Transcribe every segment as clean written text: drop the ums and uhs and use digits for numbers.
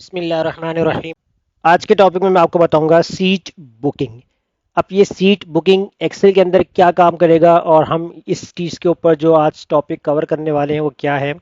बिस्मिल्लाहिर्रहमानिर्रहीम। आज के टॉपिक में मैं आपको बताऊंगा सीट बुकिंग। अब ये सीट बुकिंग एक्सेल के अंदर क्या काम करेगा और हम इस चीज़ के ऊपर जो आज टॉपिक कवर करने वाले हैं वो क्या है।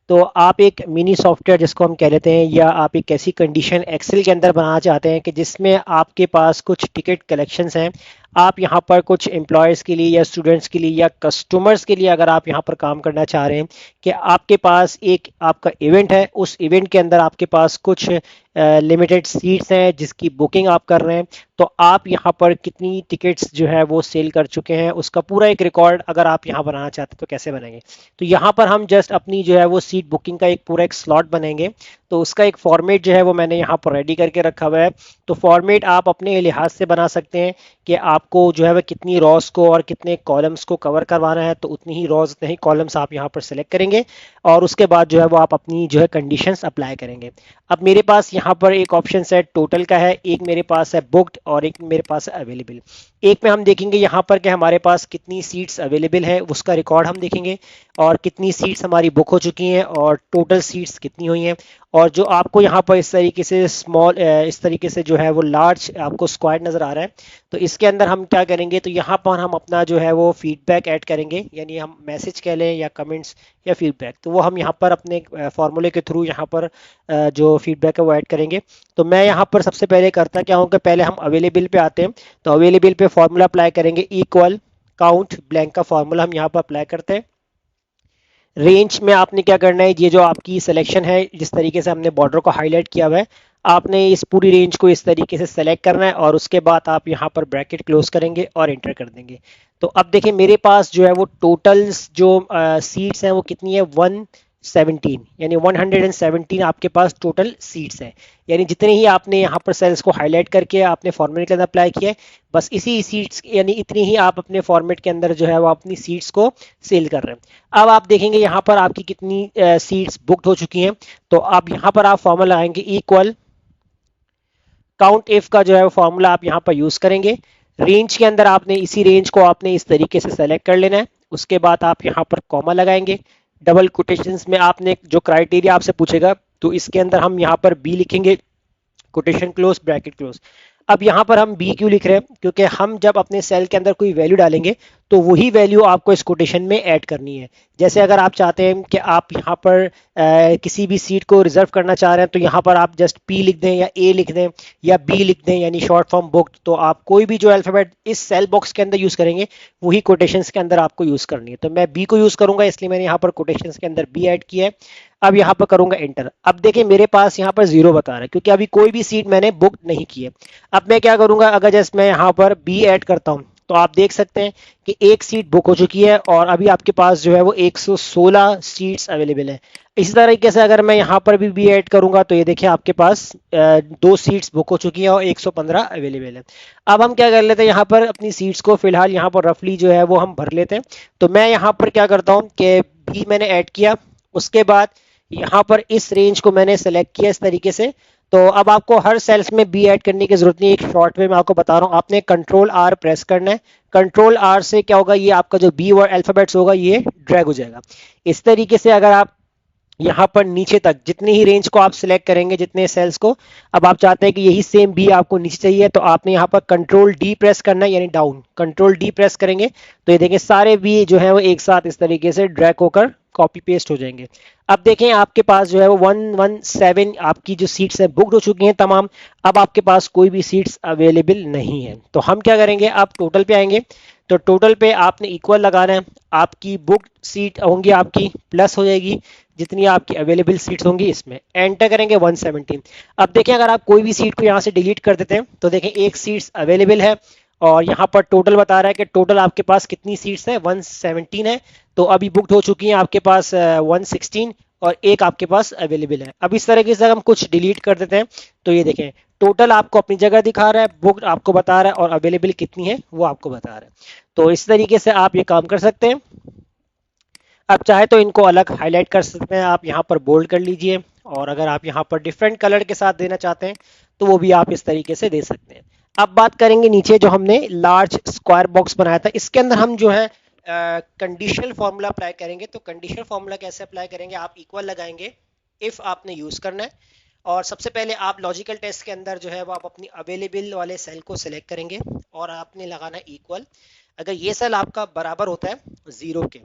तो आप एक मिनी सॉफ्टवेयर जिसको हम कह लेते हैं, या आप एक ऐसी कंडीशन एक्सेल के अंदर बनाना चाहते हैं कि जिसमें आपके पास कुछ टिकट कलेक्शंस हैं। आप यहाँ पर कुछ एम्प्लॉयज़ के लिए या स्टूडेंट्स के लिए या कस्टमर्स के लिए अगर आप यहाँ पर काम करना चाह रहे हैं कि आपके पास एक आपका इवेंट है, उस इवेंट के अंदर आपके पास कुछ लिमिटेड सीट्स हैं जिसकी बुकिंग आप कर रहे हैं, तो आप यहाँ पर कितनी टिकट्स जो है वो सेल कर चुके हैं उसका पूरा एक रिकॉर्ड अगर आप यहाँ बनाना चाहते हैं तो कैसे बनेंगे। तो यहाँ पर हम जस्ट अपनी जो है वो सीट बुकिंग का एक पूरा एक स्लॉट बनेंगे। तो उसका एक फॉर्मेट जो है वो मैंने यहाँ पर रेडी करके रखा हुआ है। तो फॉर्मेट आप अपने लिहाज से बना सकते हैं कि आपको जो है वह कितनी रॉस को और कितने कॉलम्स को कवर करवाना है, तो उतनी ही रॉस उतने ही कॉलम्स आप यहाँ पर सेलेक्ट करेंगे और उसके बाद जो है वो आप अपनी जो है कंडीशंस अप्लाई करेंगे। अब मेरे पास यहाँ पर एक ऑप्शन है टोटल का है, एक मेरे पास है बुक्ड और एक मेरे पास है अवेलेबल। एक में हम देखेंगे यहाँ पर कि हमारे पास कितनी सीट्स अवेलेबल है उसका रिकॉर्ड हम देखेंगे, और कितनी सीट्स हमारी बुक हो चुकी हैं और टोटल सीट्स कितनी हुई हैं। और जो आपको यहाँ पर इस तरीके से स्मॉल इस तरीके से जो है वो लार्ज आपको स्क्वायर नज़र आ रहा है, तो इसके अंदर हम क्या करेंगे, तो यहाँ पर हम अपना जो है वो फीडबैक ऐड करेंगे, यानी हम मैसेज कह लें या कमेंट्स या फीडबैक, तो वो हम यहाँ पर अपने फॉर्मूले के थ्रू यहाँ पर जो फीडबैक है वो ऐड करेंगे। तो मैं यहाँ पर सबसे पहले करता क्या हूँ कि पहले हम अवेलेबल पे आते हैं, तो अवेलेबल पे फॉर्मूला अप्लाई करेंगे, इक्वल काउंट ब्लैंक का फॉर्मूला हम यहाँ पर अप्लाई करते हैं। रेंज में आपने क्या करना है, ये जो आपकी सिलेक्शन है जिस तरीके से हमने बॉर्डर को हाईलाइट किया हुआ है, आपने इस पूरी रेंज को इस तरीके से सेलेक्ट करना है और उसके बाद आप यहाँ पर ब्रैकेट क्लोज करेंगे और एंटर कर देंगे। तो अब देखिए मेरे पास जो है वो टोटल्स जो सीट्स हैं वो कितनी है, 117, यानी 117 आपके पास टोटल सीट्स हैं। यानी जितने ही आपने यहाँ पर सेल्स को हाईलाइट करके आपने फॉर्मेट के अंदर अप्लाई किया है, बस इसी सीट्स यानी इतनी ही आप अपने फॉर्मेट के अंदर जो है वो अपनी सीट्स को सेल कर रहे हैं। अब आप देखेंगे यहाँ पर आपकी कितनी सीट्स बुकड हो चुकी हैं। तो अब यहाँ पर आप फॉर्मूला लगाएंगे, इक्वल काउंट इफ का जो है फॉर्मूला आप यहाँ पर यूज करेंगे। रेंज के अंदर आपने इसी रेंज को आपने इस तरीके से सेलेक्ट कर लेना है, उसके बाद आप यहाँ पर कॉमा लगाएंगे। डबल कोटेशंस में आपने जो क्राइटेरिया आपसे पूछेगा तो इसके अंदर हम यहाँ पर बी लिखेंगे, कोटेशन क्लोज ब्रैकेट क्लोज। अब यहाँ पर हम बी क्यों लिख रहे हैं, क्योंकि हम जब अपने सेल के अंदर कोई वैल्यू डालेंगे तो वही वैल्यू आपको इस कोटेशन में ऐड करनी है। जैसे अगर आप चाहते हैं कि आप यहाँ पर किसी भी सीट को रिजर्व करना चाह रहे हैं तो यहाँ पर आप जस्ट पी लिख दें या ए लिख दें या बी लिख दें, यानी शॉर्ट फॉर्म बुक्ड, तो आप कोई भी जो अल्फाबेट इस सेल बॉक्स के अंदर यूज करेंगे वही कोटेशंस के अंदर आपको यूज करनी है। तो मैं बी को यूज करूंगा, इसलिए मैंने यहाँ पर कोटेशंस के अंदर बी ऐड किया है। अब यहाँ पर करूंगा एंटर। अब देखिए मेरे पास यहाँ पर जीरो बता रहा है क्योंकि अभी कोई भी सीट मैंने बुक नहीं की है। अब मैं क्या करूंगा, अगर जैसे मैं यहाँ पर बी ऐड करता हूँ तो आप देख सकते हैं कि एक सीट बुक हो चुकी है और अभी आपके पास जो है वो 116 सीट्स अवेलेबल है। इसी तरीके से अगर मैं यहाँ पर भी बी ऐड करूंगा तो ये देखिए आपके पास दो सीट्स बुक हो चुकी हैं और 115 अवेलेबल है। अब हम क्या कर लेते हैं, यहाँ पर अपनी सीट्स को फिलहाल यहाँ पर रफली जो है वो हम भर लेते हैं। तो मैं यहाँ पर क्या करता हूँ कि बी मैंने ऐड किया, उसके बाद यहाँ पर इस रेंज को मैंने सेलेक्ट किया इस तरीके से। तो अब आपको हर सेल्स में बी ऐड करने की जरूरत नहीं है, एक शॉर्ट वे में आपको बता रहा हूँ, आपने कंट्रोल आर प्रेस करना है। कंट्रोल आर से क्या होगा, ये आपका जो बी वर्ड अल्फाबेट्स होगा ये ड्रैग हो जाएगा। इस तरीके से अगर आप यहाँ पर नीचे तक जितनी ही रेंज को आप सिलेक्ट करेंगे, जितने सेल्स को, अब आप चाहते हैं कि यही सेम बी आपको नीचे चाहिए तो आपने यहाँ पर कंट्रोल डी प्रेस करना है, यानी डाउन। कंट्रोल डी प्रेस करेंगे तो ये देखें सारे बी जो है वो एक साथ इस तरीके से ड्रैग होकर कॉपी पेस्ट हो जाएंगे। अब देखें आपके पास जो है वो 117 आपकी जो सीट्स है बुकड हो चुकी हैं तमाम। अब आपके पास कोई भी सीट्स अवेलेबल नहीं है, तो हम क्या करेंगे, आप टोटल पे आएंगे। तो टोटल पे आपने इक्वल लगाना है, आपकी बुक सीट होंगी आपकी प्लस हो जाएगी जितनी आपकी अवेलेबल सीट्स होंगी, इसमें एंटर करेंगे 117। अब देखें अगर आप कोई भी सीट को यहाँ से डिलीट कर देते हैं तो देखें एक सीट्स अवेलेबल है और यहाँ पर टोटल बता रहा है कि टोटल आपके पास कितनी सीट्स है, 117 है। तो अभी बुकड हो चुकी हैं आपके पास 116 और एक आपके पास अवेलेबल है। अब इस तरीके से हम कुछ डिलीट कर देते हैं तो ये देखें टोटल आपको अपनी जगह दिखा रहा है, बुक आपको बता रहा है और अवेलेबल कितनी है वो आपको बता रहा है। तो इस तरीके से आप ये काम कर सकते हैं। आप चाहे तो इनको अलग हाईलाइट कर सकते हैं, आप यहाँ पर बोल्ड कर लीजिए, और अगर आप यहाँ पर डिफरेंट कलर के साथ देना चाहते हैं तो वो भी आप इस तरीके से दे सकते हैं। अब बात करेंगे नीचे जो हमने लार्ज स्क्वायर बॉक्स बनाया था, इसके अंदर हम जो है कंडीशनल फॉर्मूला अप्लाई करेंगे। तो कंडीशनल फॉर्मूला कैसे अप्लाई करेंगे, आप इक्वल लगाएंगे, इफ आपने यूज करना है, और सबसे पहले आप लॉजिकल टेस्ट के अंदर जो है वो आप अपनी अवेलेबल वाले सेल को सिलेक्ट करेंगे और आपने लगाना इक्वल। अगर ये सेल आपका बराबर होता है जीरो के,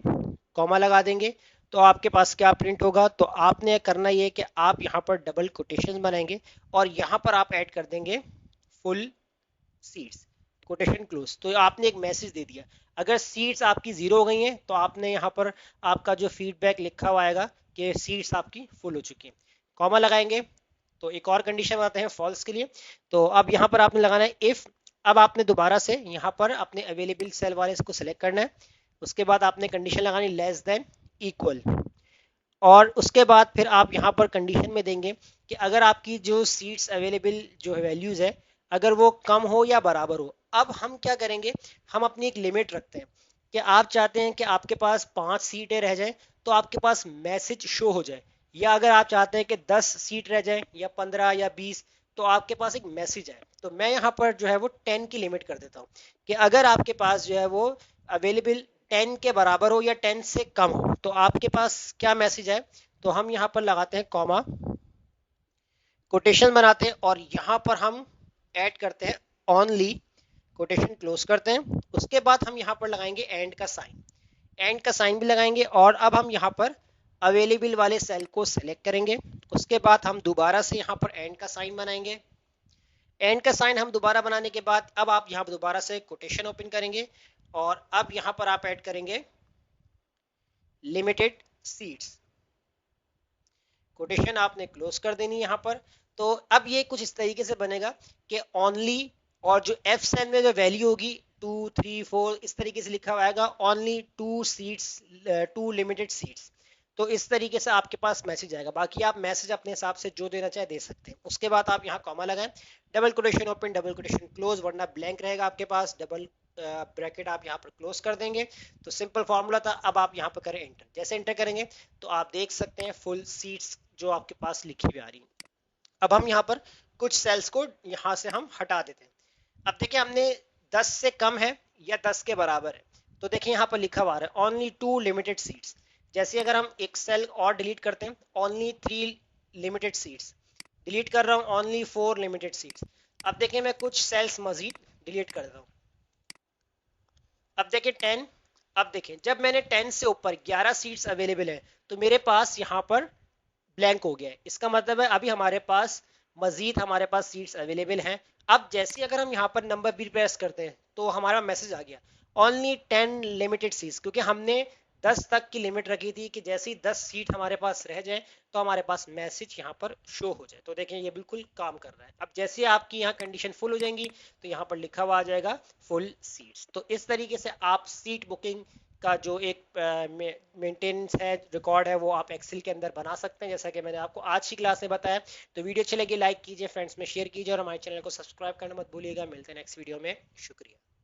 कॉमा लगा देंगे, तो आपके पास क्या प्रिंट होगा, तो आपने करना ये कि आप यहाँ पर डबल कोटेशन बनाएंगे और यहाँ पर आप ऐड कर देंगे फुल सीट्स, कोटेशन क्लोज। तो आपने एक मैसेज दे दिया। अगर सीट्स आपकी जीरो हो गई हैं तो आपने यहाँ पर आपका जो फीडबैक लिखा हुआ आएगा कि सीट्स आपकी फुल हो चुकी हैं, कॉमा लगाएंगे। तो एक और कंडीशन बनाते हैं फॉल्स के लिए। तो अब यहाँ पर आपने लगाना है इफ। अब आपने दोबारा से यहाँ पर अपने अवेलेबल सेल वाले को सिलेक्ट करना है, उसके बाद आपने कंडीशन लगानी लेस देन इक्वल, और उसके बाद फिर आप यहाँ पर कंडीशन में देंगे कि अगर आपकी जो सीट्स अवेलेबल जो वैल्यूज है अगर वो कम हो या बराबर हो। अब हम क्या करेंगे, हम अपनी एक लिमिट रखते हैं कि आप चाहते हैं कि आपके पास 5 सीटें रह जाएं तो आपके पास मैसेज शो हो जाए, या अगर आप चाहते हैं कि 10 सीट रह जाए या 15 या 20 तो आपके पास एक मैसेज आए। तो मैं यहाँ पर जो है वो 10 की लिमिट कर देता हूँ कि अगर आपके पास जो है वो अवेलेबल 10 के बराबर हो या 10 से कम हो तो आपके पास क्या मैसेज है। तो हम यहाँ पर लगाते हैं कॉमा, कोटेशन बनाते हैं और यहाँ पर हम ऐड करते हैं ओनली, कोटेशन क्लोज करते हैं। उसके बाद हम यहाँ पर लगाएंगे एंड का साइन, एंड का साइन भी लगाएंगे और अब हम यहाँ पर अवेलेबल वाले सेल को सेलेक्ट करेंगे। उसके बाद हम दोबारा से यहाँ पर एंड का साइन बनाएंगे। एंड का साइन हम दोबारा बनाने के बाद अब आप यहाँ पर दोबारा से कोटेशन ओपन करेंगे और अब यहाँ पर आप ऐड करेंगे लिमिटेड सीट्स, कोटेशन आपने क्लोज कर देनी यहाँ पर। तो अब ये कुछ इस तरीके से बनेगा कि ओनली, और जो एफ सेल में जो वैल्यू होगी 2 3 4 इस तरीके से लिखा हुआ आएगा ओनली 2 सीट्स, 2 लिमिटेड सीट्स। तो इस तरीके से आपके पास मैसेज आएगा। बाकी आप मैसेज अपने हिसाब से जो देना चाहे दे सकते हैं। उसके बाद आप यहाँ कॉमा लगाएं, double quotation open double quotation close, वरना ब्लैंक रहेगा आपके पास, डबल ब्रैकेट आप यहाँ पर क्लोज कर देंगे। तो सिंपल फॉर्मूला था। अब आप यहाँ पर करें एंटर, जैसे एंटर करेंगे तो आप देख सकते हैं फुल सीट्स जो आपके पास लिखी हुई आ रही है। अब हम यहाँ पर कुछ सेल्स को यहाँ से हम हटा देते हैं। अब देखिए हमने 10 से कम है या 10 के बराबर है, तो देखिए यहाँ पर लिखा हुआ है ओनली 2 लिमिटेड सीट्स। जैसे अगर हम एक सेल और डिलीट करते हैं ओनली 3 लिमिटेड सीट्स, डिलीट कर रहा हूँ ओनली 4 लिमिटेड सीट्स। अब देखिए मैं कुछ सेल्स मजीद डिलीट कर रहा हूँ। अब देखिए 10, अब देखिए जब मैंने 10 से ऊपर 11 सीट्स अवेलेबल है तो मेरे पास यहाँ पर ब्लैंक हो गया है। इसका मतलब है अभी हमारे पास मजीद हमारे पास सीट्स अवेलेबल हैं। अब जैसे अगर हम यहाँ पर नंबर भी प्रेस करते हैं तो हमारा मैसेज आ गया ओनली 10 लिमिटेड सीट्स, क्योंकि हमने 10 तक की लिमिट रखी थी कि जैसे ही 10 सीट हमारे पास रह जाए तो हमारे पास मैसेज यहाँ पर शो हो जाए। तो देखें ये बिल्कुल काम कर रहा है। अब जैसे आपकी यहाँ कंडीशन फुल हो जाएंगी तो यहाँ पर लिखा हुआ आ जाएगा फुल सीट्स। तो इस तरीके से आप सीट बुकिंग का जो एक मेंटेनेंस है, रिकॉर्ड है, वो आप एक्सेल के अंदर बना सकते हैं जैसा कि मैंने आपको आज की क्लास में बताया। तो वीडियो अच्छी लगी लाइक कीजिए, फ्रेंड्स में शेयर कीजिए और हमारे चैनल को सब्सक्राइब करना मत भूलिएगा। मिलते हैं नेक्स्ट वीडियो में। शुक्रिया।